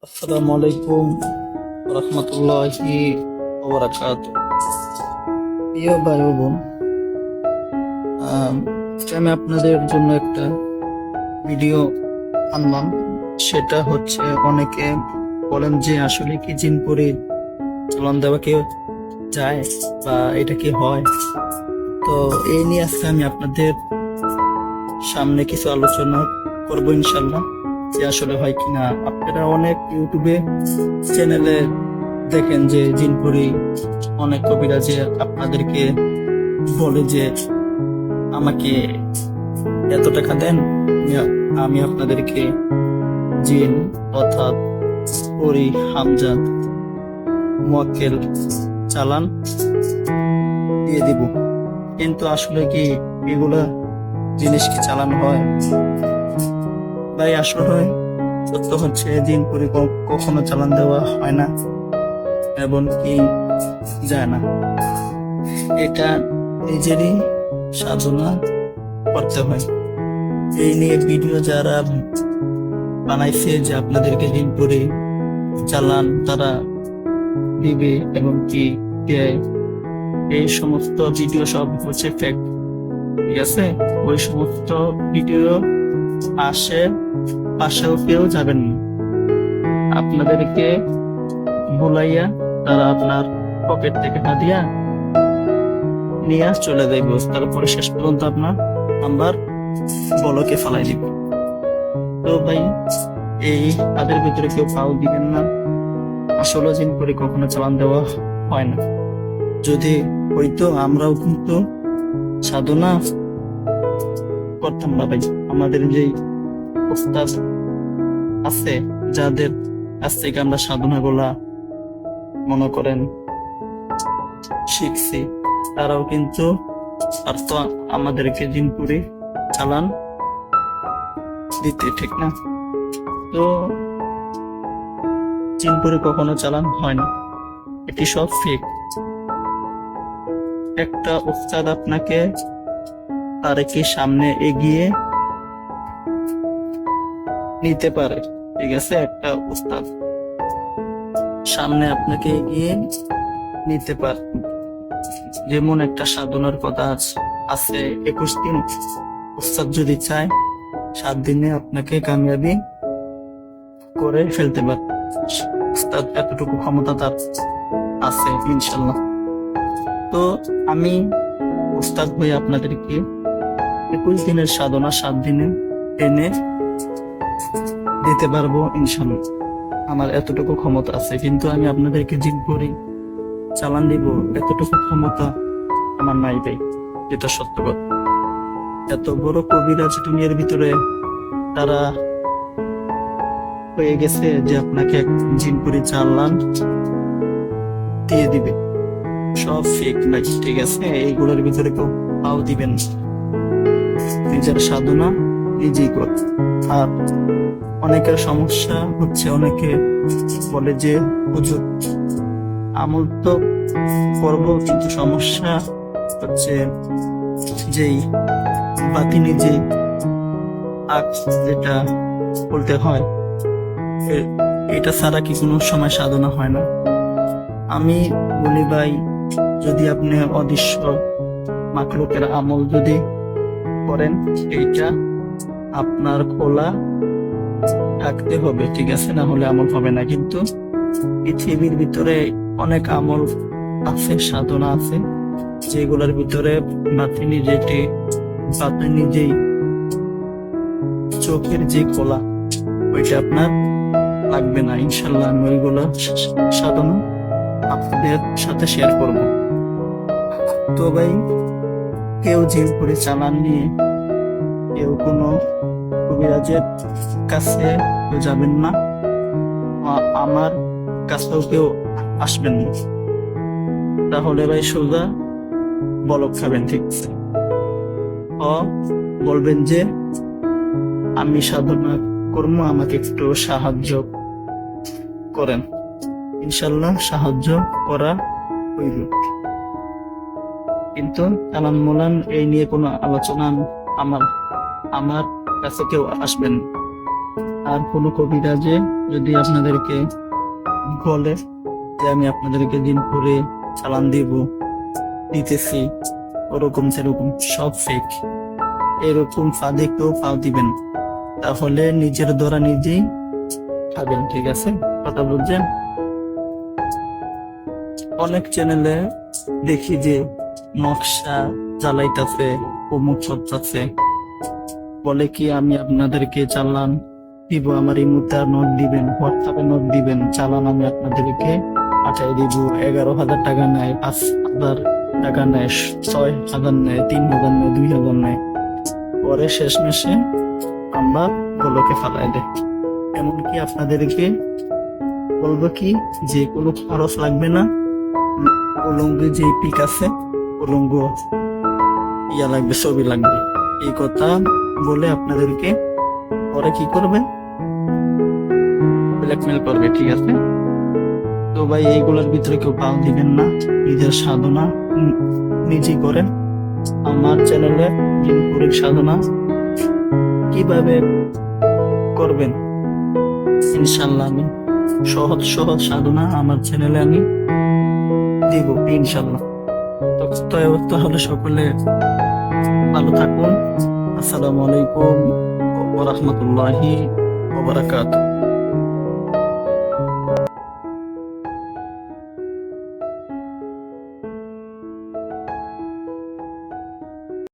আসসালামু আলাইকুম রহমতুল্লাহি ওয়াবারাকাতুহু। প্রিয় ভাই ও বোন, আজকে আমি আপনাদের জন্য একটা ভিডিও আনলাম। সেটা হচ্ছে, অনেকে বলেন যে আসলে কি জিনপুরি চালান দেওয়া কি যায় বা এটা কি হয়। তো এই নিয়ে আজকে আমি আপনাদের সামনে কিছু আলোচনা করবো ইনশাল্লাহ, যে আসলে হয় কিনা। আপনারা অনেক ইউটিউবে চ্যানেলে দেখেন যে জিনপুরি অনেক কবিরাজে আপনাদেরকে বলে যে আমাকে এত টাকা দেন, আমি আপনাদেরকে জিন অর্থাৎ পরি, হামজাত, মোয়াক্কেল চালান দিয়ে দিব। কিন্তু আসলে কি এগুলা জিনিস কি চালানো হয় ভাই? আসলে সত্য হচ্ছে জিনপুরি কখনো চালান দেওয়া হয় না এবং কি যায় না। এটা নিজেরই সাধনা করতে হয়। এই নিয়ে ভিডিও যারা বানাইছে যে আপনাদেরকে জিনপুরি চালান তারা দিবে এবং কি দেয়, এই সমস্ত ভিডিও সব হচ্ছে ফেক। ঠিক আছে, ওই সমস্ত ভিডিও আসে পাশেও কেউ যাবেন না। আপনাদেরকে বুলাইয়া তারা আপনার পকেট থেকে হাদিয়া নিয়ে চলে যাইব, তারপরে শেষ পর্যন্ত আপনার নাম্বার বলকে ফালাই দিব। তো ভাই, এই তাদের ভিতরে কেউ পাও দিবেন না। আসলে জিন করে কখনো চালান দেওয়া হয় না। যদি হইতো আমরাও কিন্তু সাধনা করতাম না ভাই। আমাদের যে ওস্তাদ আছে, যাদের কাছ থেকে আমরা সাধনা গুলা মনে করেন শিখছি, তারাও কিন্তু পারতো আমাদেরকে জিনপুরি চালান দিতে, ঠিক না? তো জিনপুরি কখনো চালান হয় না, এটি সব ফেক। একটা উস্তাদ আপনাকে তারেকে সামনে এগিয়ে নিতে পারে, ঠিক আছে? একটা উস্তাদ সামনে আপনাকে এগিয়ে নিতে পারে। যেমন একটা সাধনার কথা আছে 21 দিন। উস্তাদ যদি চায় 7 দিনে আপনাকে কামিয়াবি করে ফেলতে পারে। উস্তাদ এতটুকু ক্ষমতা তার আছে ইনশাল্লাহ। তো আমি উস্তাদ হয়ে আপনাদেরকে 21 দিনের সাধনা 7 দিনে এনে দিতে পারবো ইনশাল্লাহ। আমার এতটুকু ক্ষমতা আছে, কিন্তু আমি আপনাদেরকে জিনপুরি চালান দিব এতটুকু ক্ষমতা আমার নাই ভাই, যেটা সত্য কথা। এত বড় কবিরাজ দুনিয়ার ভিতরে তারা হয়ে গেছে যে আপনাকে জিনপুরি চালান দিয়ে দিবে। সব ফেক ভাই, ঠিক আছে? এইগুলোর ভিতরে কেউ পাও দিবেন না। নিজের সাধনা নিজেই কর। আর অনেকের সমস্যা হচ্ছে, অনেকে বলে যে হুজুর আমল তো করবো, কিন্তু সমস্যা হচ্ছে যেই বাতিনি যে আগ যেটা বলতে হয়, এটা ছাড়া কি কোনো সময় সাধনা হয় না? আমি বলি ভাই, যদি আপনি অদৃশ্য মাখলুকের আমল যদি করেন, এইটা আপনার খোলা থাকতে হবে, ঠিক আছে? না হলে আমল হবে না। কিন্তু পৃথিবীর ভিতরে অনেক আমল আছে, সাধনা আছে, যেগুলোর ভিতরে বাতিনি যেই চোখের যে খোলা, ওইটা আপনার লাগবে না ইনশাল্লাহ। আমি ওইগুলো সাধনা আপনাদের সাথে শেয়ার করব। তো ভাই, কেউ জিনপুরি চালান নিয়ে কেউ কোনো কবিরাজের কাছে যাবেন না, আমার কাছেও কেউ আসবেন না। তাহলে ভাই সোজা বলক খাবেন, ঠিক আছে? বলবেন যে আমি সাধনা কর্ম, আমাকে একটু সাহায্য করেন। ইনশাল্লাহ সাহায্য করা হইল। কিন্তু চালান মোলান এই নিয়ে কোনো আলোচনা আমার কাছে কেউ আসবেন। আর কোনো কবিরাজে যদি আপনাদেরকে বলে যে আমি আপনাদেরকে দিন করে চালান দিতেছি, ওরকম সেরকম সব ফেক। এরকম ফাঁদে কেউ পাও দিবেন, তাহলে নিজের দ্বারা নিজেই খাবেন। ঠিক আছে, কথা বুঝছেন? অনেক চ্যানেলে দেখি যে নকশা জ্বালাইতাছে, অমুক করতেছে, বলে কি আমি আপনাদেরকে চালান দিব, আমার এই মুহূর্তে নোট দিবেন, হোয়াটসঅ্যাপে নোট দিবেন, চালান আমি আপনাদেরকে পাঠাই দিব। 11,000 টাকা নেয়, 5,000 টাকা নেয়, 6,000 নেয়, 3,000 নেয়, 2,000 নেয়। পরে শেষমেশে আমরা বলোকে ফালাই দেয়। এমনকি আপনাদেরকে বলবো কি যে কোনো খরচ লাগবে না, উলঙ্গে যে পিক আছে, উলঙ্গ ইয়া লাগবে, ছবি লাগবে, এই কথা বলে আপনাদেরকে পরে কি করবে, ব্ল্যাকমেল করবে। ঠিক আছে, তো ভাই এইগুলোর ভিতরে কেউ পাও দিবেন না, নিজের সাধনা নিজেই করেন। আমার চ্যানেলে জিনপুরের সাধনা কিভাবে করবেন, ইনশাল্লাহ আমি সহজ সহজ সাধনা আমার চ্যানেলে আমি দিব ইনশাল্লাহ। তাহলে সকলে ভালো থাকুন। আসসালামু আলাইকুম ওয়া রাহমাতুল্লাহি ওয়া বারাকাতুহু।